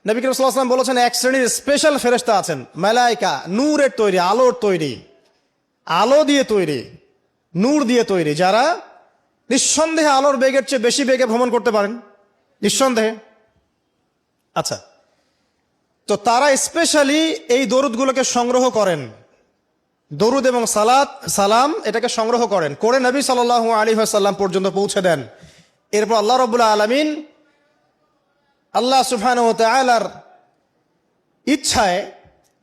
নবী করিম সাল্লাল্লাহু আলাইহি ওয়াসাল্লাম বলেছেন এক শ্রেণীর স্পেশাল ফেরেশতা আছেন, মালায়েকা, নূরের তৈরি, আলোর তৈরি, আলো দিয়ে তৈরি, নূর দিয়ে তৈরি, যারা নিঃসন্দেহে আলোর বেগের চেয়ে বেশি বেগে ভ্রমণ করতে পারেন, নিঃসন্দেহে। আচ্ছা, তো তারা স্পেশালি এই দরুদগুলোকে সংগ্রহ করেন, দরুদ এবং সালাম এটাকে সংগ্রহ করেন, করে নবী সাল্লাল্লাহু আলাইহি ওয়াসাল্লাম পর্যন্ত পৌঁছে দেন। এরপর আল্লাহ রাব্বুল আলামিন, আল্লাহ সুবহানাহু ওয়া তাআলার ইচ্ছায়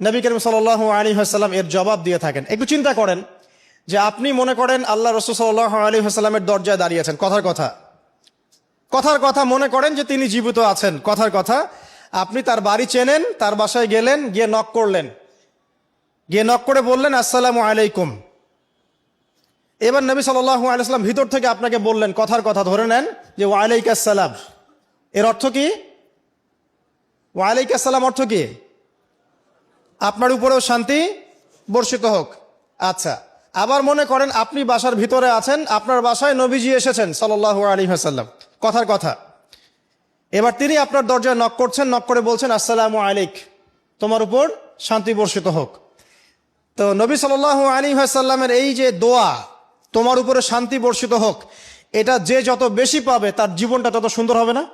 নবী করিম সাল্লাল্লাহু আলাইহি ওয়াসাল্লাম এর জবাব দিয়ে থাকেন। একটু চিন্তা করেন যে আপনি মনে করেন আল্লাহ রাসূল সাল্লাল্লাহু আলাইহি ওয়াসাল্লামের দরজায় দাঁড়িয়ে আছেন, কথার কথা মনে করেন যে তিনি জীবিত আছেন, কথার কথা আপনি তার বাড়ি চেনেন, তার বাসায় গেলেন, গিয়ে নক করলেন, গিয়ে নক করে বললেন আসসালামু আলাইকুম। এবার নবী সাল্লাল্লাহু আলাইহি ওয়াসাল্লাম ভিতর থেকে আপনাকে বললেন, কথার কথা ধরে নেন যে ওয়ালাইকুম আসসালাম। এর অর্থ কি? ওয়ালাইকুম আসসালাম অর্থ কি? আপনার উপরেও শান্তি বর্ষিত হোক। আচ্ছা, আবার মনে করেন আপনি বাসার ভিতরে আছেন, আপনার বাসায় নবীজি এসেছেন সাল্লাল্লাহু আলাইহি ওয়াসাল্লাম, কথার কথা। এবার তিনি আপনার দরজায় নক করছেন, নক করে বলছেন আসসালামু আলাইক, তোমার উপর শান্তি বর্ষিত হোক। তো নবী সাল্লাল্লাহু আলাইহি ওয়াসাল্লামের এই যে দোয়া, তোমার উপরে শান্তি বর্ষিত হোক, এটা যে যত বেশি পাবে তার জীবনটা তত সুন্দর হবে না?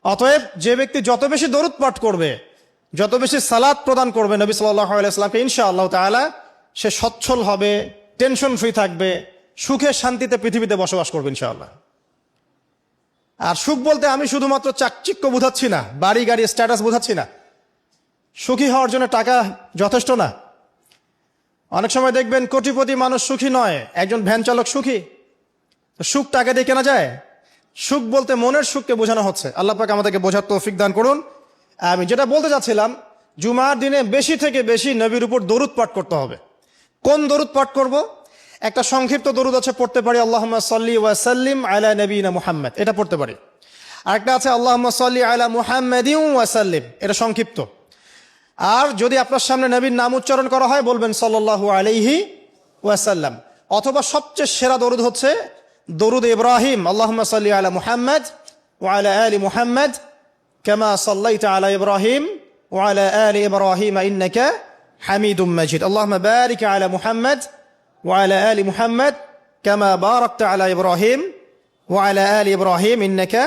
অতএব যে ব্যক্তি যত বেশি দরুদ পাঠ করবে, যত বেশি সালাত প্রদান করবে নবী সাল্লাল্লাহু আলাইহি ওয়াসাল্লামকে, ইনশাআল্লাহ তাআলা সে সচ্ছল হবে, টেনশন ফ্রি থাকবে, সুখে শান্তিতে পৃথিবীতে বসবাস করবে ইনশাআল্লাহ। আর সুখ বলতে আমি শুধুমাত্র চাকচিক্য বোঝাচ্ছি না, বাড়ি গাড়ি স্ট্যাটাস বোঝাচ্ছি না। সুখী হওয়ার জন্য টাকা যথেষ্ট না। অনেক সময় দেখবেন কোটিপতি মানুষ সুখী নয়, একজন ভ্যান চালক সুখী। সুখ টাকা দিয়ে কেনা যায়? সুখ বলতে মনের সুখকে বোঝানো হচ্ছে। আল্লাহ পাক আমাদেরকে বোঝার তৌফিক দান করুন। আমি যেটা বলতে চাচ্ছিলাম, জুমার দিনে বেশি থেকে বেশি নবীর উপর দরুদ পাঠ করতে হবে। কোন দরুদ পাঠ করব? একটা সংক্ষিপ্ত দরুদ আছে, পড়তে পারি আল্লাহুম্মা সাল্লি ওয়া সাল্লিম আলা নবিয়িনা মুহাম্মদ, এটা পড়তে পারি। আরেকটা আছে আল্লাহুম্মা সাল্লি আলা মুহাম্মাদিন ওয়া সাল্লিম, এটা সংক্ষিপ্ত। আর যদি আপনার সামনে নবীর নাম উচ্চারণ করা হয় বলবেন সাল্লাল্লাহু আলাইহি ওয়াসাল্লাম। অথবা সবচেয়ে সেরা দরুদ হচ্ছে দরুদ ইব্রাহিম, আল্লাহুম্মা সাল্লি আলা মুহাম্মদ ওয়া আলা আলি মুহাম্মদ কামা সাল্লাইতা আলা ইব্রাহিম ওয়া আলা আলি ইব্রাহিম ইন্নাকা হামিদুম মাজিদ। আল্লাহুম্মা বারিক আলা মুহাম্মদ ওয়া আলা আলি মুহাম্মদ কামা বারাকতা আলা ইব্রাহিম ওয়া আলা আলি ইব্রাহিম ইন্নাকা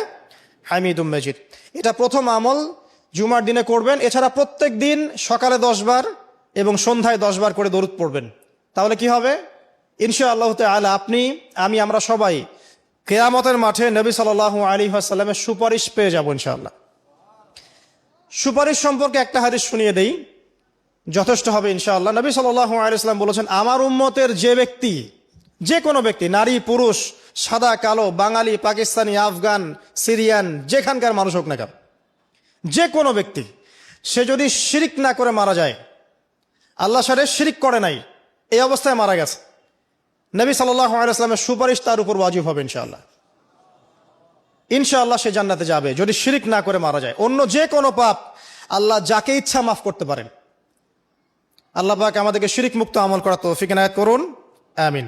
হামিদুম মাজিদ। এটা প্রথম আমল, জুমার দিনে করবেন। এছাড়া প্রত্যেক দিন সকালে 10 বার এবং সন্ধ্যায় 10 বার করে দরুদ পড়বেন। তাহলে কি হবে? ইনশাআল্লাহ তাআলা আপনি, আমি, আমরা সবাই কিয়ামতের মাঠে নবী সাল্লাল্লাহু আলাইহি ওয়াসাল্লামের সুপারিশ পেয়ে যাব ইনশাআল্লাহ। সুপারিশ সম্পর্কে একটা হাদিস শুনিয়ে দেই, যথেষ্ট হবে ইনশাআল্লাহ। নবী সাল্লাল্লাহু আলাইহি ওয়াসাল্লাম বলেছেন, আমার উম্মতের যে ব্যক্তি, যে কোনো ব্যক্তি, নারী পুরুষ, সাদা কালো, বাঙালি, পাকিস্তানি, আফগান, সিরিয়ান, যেখানকার মানুষ হোক না কেন, যে কোনো ব্যক্তি, সে যদি শিরিক না করে মারা যায়, আল্লাহর সাথে শিরিক করে নাই, এই অবস্থায় মারা গেছে, নবী সাল্লাল্লাহু আলাইহি ওয়াসাল্লামের সুপারিশ তার উপর ওয়াজিব হবে ইনশাআল্লাহ। ইনশাআল্লাহ সে জান্নাতে যাবে যদি শিরিক না করে মারা যায়। অন্য যে কোনো পাপ আল্লাহ যাকে ইচ্ছা মাফ করতে পারেন। আল্লাহ পাক আমাদেরকে শিরিক মুক্ত আমল করার তৌফিক এনায়েত করুন, আমিন।